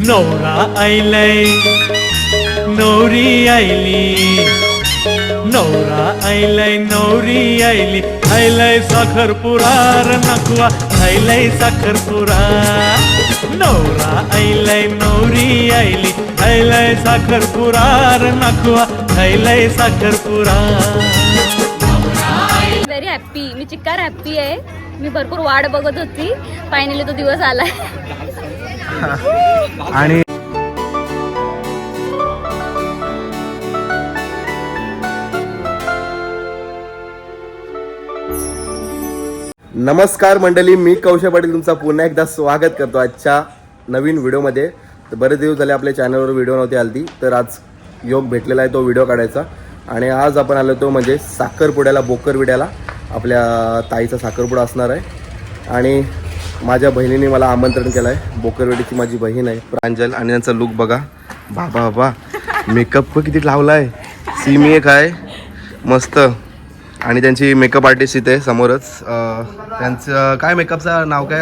नवरा आयलाय नवरी आयली, नवरा आयलाय नवरी आयली, आयलाय साखरपुरा र नकवा, आयलाय साखरपुरा. नवरा आयलाय नवरी आयली, आयलाय साखरपुरा र नकवा, आयलाय साखरपुरा. व्हेरी हॅप्पी, मी चिक्कार हॅप्पी आहे. मी भरपूर वाट बघत होती, फायनली तो दिवस आलाय. आणि नमस्कार मंडळी, मी कौशल पाटील तुमचा पुन्हा एकदा स्वागत करतो आजच्या नवीन व्हिडिओमध्ये. तर बरेच दिवस झाले आपल्या चॅनलवर व्हिडिओ नव्हती आलती, तर आज योग भेटलेला आहे तो व्हिडिओ काढायचा. आणि आज आपण आलो तो म्हणजे साखरपुड्याला, बोकरविड्याला. आपल्या ताईचा साखरपुडा असणार आहे आणि माझ्या बहिणीने मला आमंत्रण केलं आहे. बोकरवेडीची माझी बहीण आहे प्रांजल, आणि त्यांचा लुक बघा. बाबा बाबा, मेकअप किती लावला आहे. सीमी एक आहे मस्त, आणि त्यांची मेकअप आर्टिस्ट इथे समोरच. त्यांचं काय मेकअपचं नाव काय?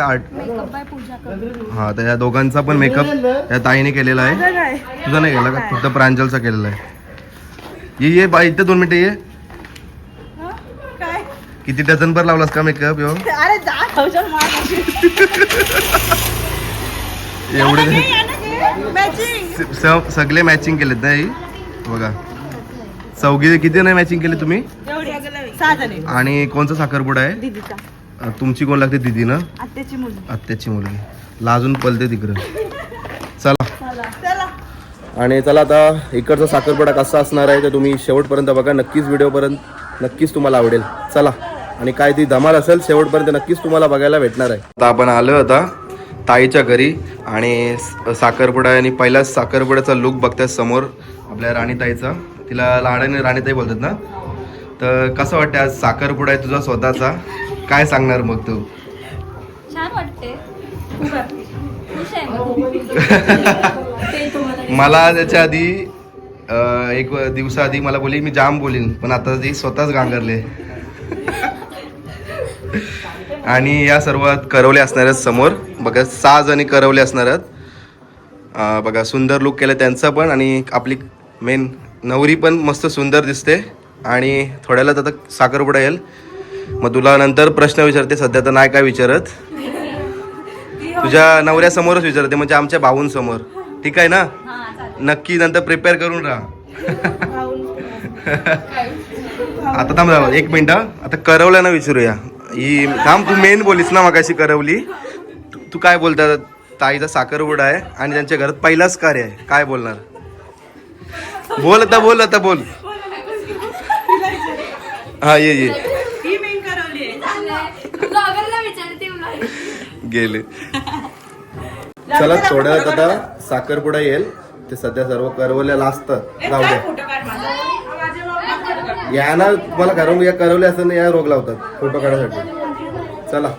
हां, तर या दोघांचा पण मेकअप या ताईने केलेला आहे. तुझा नाही केला का? फक्त प्रांजलचा केलेला आहे. ये बाई, इथे 2 मिनिटं ये. किती डझनभर लावलास का मेकअप? एवढे सगळे मॅचिंग केलेत ना. ही बघा, चौघी किती नाही मॅचिंग केले तुम्ही? 6 जण. आणि कोणचा साखरपुडा आहे? दीदीचा. तुमची कोण लागते? दीदी ना? आत्याची मुलगी. लाजून पलते तिकडं. चला. चला. आणि चला, आता इकडचा साखरपुडा कसा असणार आहे तर तुम्ही शेवटपर्यंत बघा. नक्कीच व्हिडिओपर्यंत नक्कीच तुम्हाला आवडेल. चला. आणि काय ती धमाल असेल शेवटपर्यंत नक्कीच तुम्हाला बघायला भेटणार आहे. आता आपण आलो आता ताईच्या घरी आणि साखरपुडा, आणि पहिलाच साखरपुड्याचा लुक बघताय समोर आपल्या राणीताईचा. तिला लाडाने राणीताई बोलतात ना. तर कसं वाटतं आज साखरपुडा आहे तुझा स्वतःचा, काय सांगणार मग तू? छान वाटते. मला त्याच्या आधी एक दिवसाआधी मला बोली मी जाम बोलीन, पण आता ती स्वतःच गांगरले. आणि या सर्वात करवले असणार आहेत समोर बघा. 6 जणी करवले असणार आहेत. बघा, सुंदर लुक केलं त्यांचा पण, आणि आपली मेन नवरी पण मस्त सुंदर दिसते. आणि थोड्यालाच आता साखरपुडा येईल. मग तुला नंतर प्रश्न विचारते, सध्या तर नाही काय विचारत. तुझ्या नवऱ्यासमोरच विचारते, म्हणजे आमच्या भाऊंसमोर. ठीक आहे ना? नक्की नंतर प्रिपेअर करून राहा. आता थांब 1 मिनिट. आता करवल्यानं विचारूया. ही थांब, तू मेन बोलीस ना मगाशी करवली. तू काय बोलता? ताईचा साखरपुडा आहे आणि त्यांच्या घरात पहिलाच कार्य आहे, काय बोलणार? बोल आता, बोल आता, बोल. हा, ये गेले. चला, थोड्या वेळात आता साखरपुडा येईल. ते सध्या सर्व करवल्याला असतं. जाऊ द्या. या ना, तुम्हाला करवले असं या रोग लावतात फोटो काढायसाठी. चला.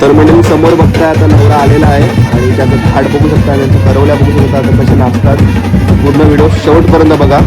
तर म्हणजे समोर बघताय आता नवरा आलेला आहे आणि त्याचं थाट बघू शकता, त्यांच्या करवल्या बघू शकता आता कसे नाचतात. पूर्ण व्हिडिओ शेवटपर्यंत बघा.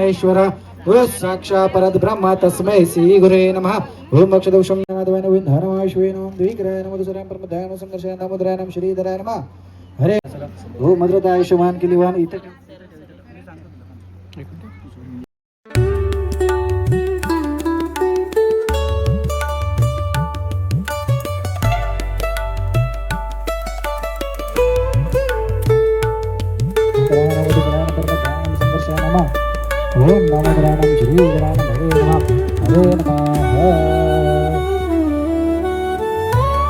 परमेश्वर साक्षात् परब्रह्म तस्मै श्री गुरे नमः ओम अक्षदोषं नमः विन्धानमाश्वे नमः द्विग्रहाय नमः दुसराय परमध्याय नमः संकर्षाय नमः मुद्राय नमः श्रीधराय नमः हरे ओम मद्रताय शुभान किलीवान इथे ओम नमो नारायण श्री नारायण हरे नमः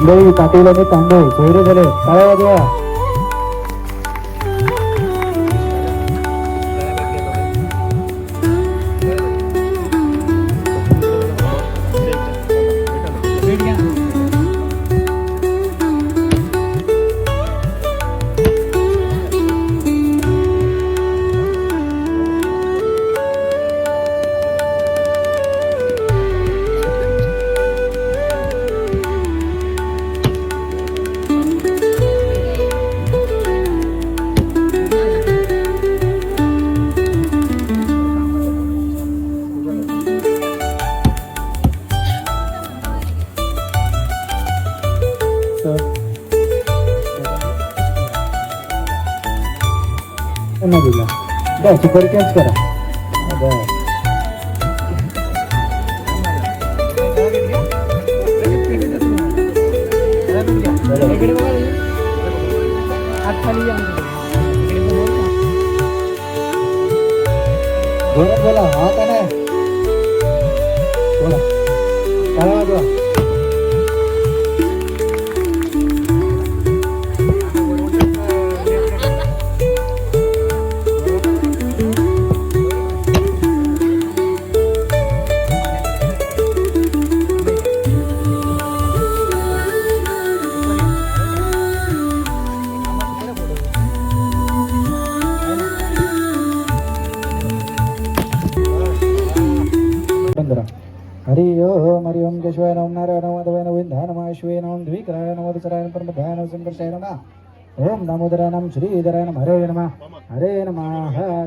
लई पाटील आणि तांदूळ सोयरे झाले काय वाजवा दिला बस सुपर कॅच करा जोरात बोला हा का नाही बोला काय वाजवा हरि ओम हरि ओम केशवाय नमः नारायण माधवाय नमः विन्धानमाय शिवे नमः द्विग्रहाय नमः दुसराय परमध्याय नमः संकर्षाय नमः ओम नमोदराय नमः श्रीधराय नमः हरे नमः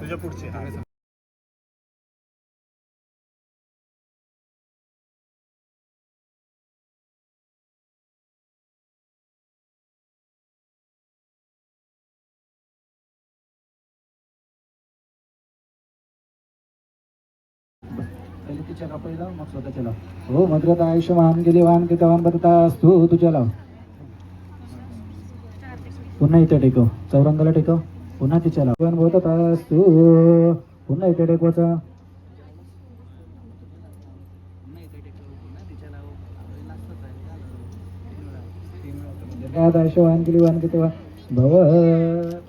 तुझ्या पुढचे चला पहिला मग स्वतः चला हो मद्रता आयुष्यमान गेली वाहन की तवान बदतास्तु तू चला पुन्हा इथे टेकव चौरंगाला टेकव पुन्हा ती चला पण बदतास्तु पुन्हा इथे टेकवाचा आयुष्यवान गेली वाहन की तेव्हा भव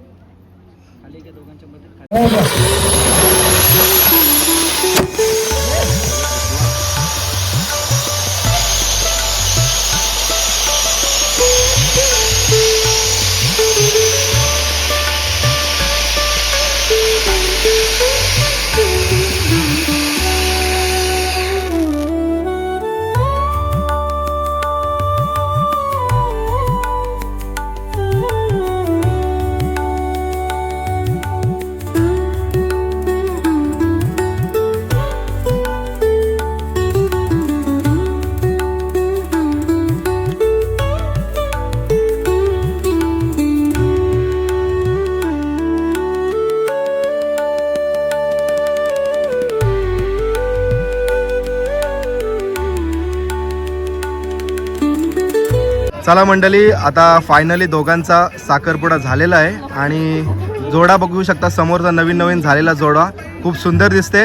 चला मंडळी, आता फायनली दोघांचा साखरपुडा झालेला आहे आणि जोडा बघू शकता समोरचा नवीन झालेला जोडा खूप सुंदर दिसते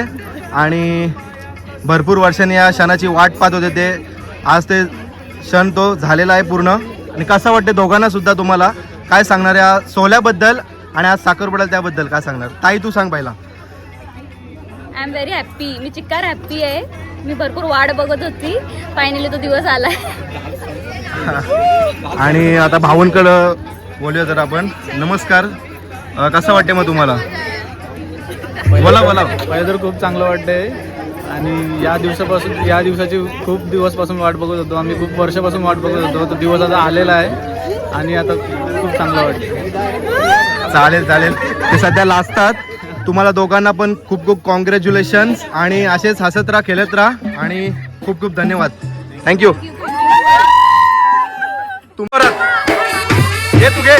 आणि भरपूर वर्षांनी या क्षणाची वाट पाहत होते ते. आज ते क्षण तो झालेला आहे पूर्ण. आणि कसं वाटते दोघांना सुद्धा? तुम्हाला काय सांगणार या सोहळ्याबद्दल आणि आज साखरपुडा त्याबद्दल काय सांगणार? ताई तू सांग पहिला. I am very happy. मी चिक्कार हॅप्पी आहे. मी भरपूर वाट बघत होती, फायनली तो दिवस आलाय. आणि आता भाऊंकडं बोलूया जर आपण. नमस्कार, कसं वाटते मग तुम्हाला? बोला. पहिलं तर खूप चांगलं वाटतंय आणि या दिवसाची खूप दिवसपासून वाट बघत होतो आम्ही. खूप वर्षापासून वाट बघत होतो. तो दिवस आता आलेला आहे आणि आता खूप चांगलं वाटतं. चालेल. ते सध्या लाजतात. तुम्हाला दोघांना पण खूप कॉंग्रॅच्युलेशन्स आणि असेच हसत राहा, खेळत राहा आणि खूप धन्यवाद. थँक्यू. तू घे.